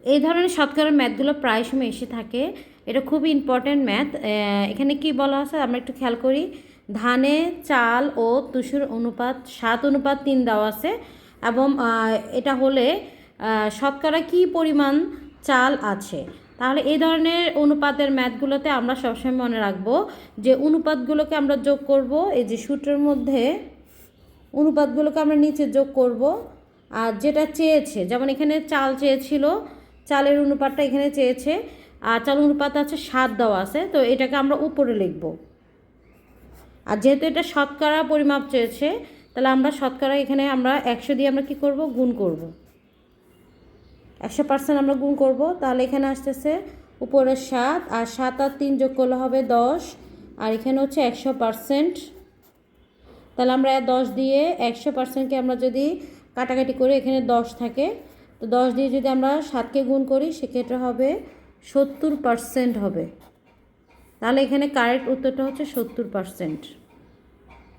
এই ধরনের শতকরা ম্যাথগুলো প্রায় সময় এসে থাকে, এটা খুবই ইম্পর্ট্যান্ট ম্যাথ। এখানে কি বলা আছে আমরা একটু খেয়াল করি। ধানে চাল ও তুষের অনুপাত 7:3 দেওয়া আছে এবং এটা হলে শতকরা কী পরিমাণ চাল আছে। তাহলে এই ধরনের অনুপাতের ম্যাথগুলোতে আমরা সবসময় মনে রাখবো যে অনুপাতগুলোকে আমরা যোগ করব, এই যে সূত্রের মধ্যে অনুপাতগুলোকে আমরা নিচে যোগ করব, আর যেটা চেয়েছে, যেমন এখানে চাল চেয়েছিল, চালের অনুপাতটা এখানে চেয়েছে, আর চাল অনুপাত আছে 7 দেওয়া আছে, তো এটাকে আমরা উপরে লিখব। আর যেহেতু এটা শতকরা পরিমাপ চেয়েছে, তাহলে আমরা শতকরা এখানে আমরা 100 দিয়ে আমরা কী করব, গুণ করব। 100% আমরা গুণ করব, তাহলে এখানে আসতেছে উপরে 7, আর 7 আর 3 যোগ করলে হবে 10, আর এখানে হচ্ছে 100%। তাহলে আমরা 10 দিয়ে 100%কে আমরা যদি কাটাকাটি করে এখানে 10 থাকে, তো 10 দিয়ে যদি আমরা 7কে গুণ করি সেক্ষেত্রে হবে 70% হবে। তাহলে এখানে কারেক্ট উত্তরটা হচ্ছে 70%।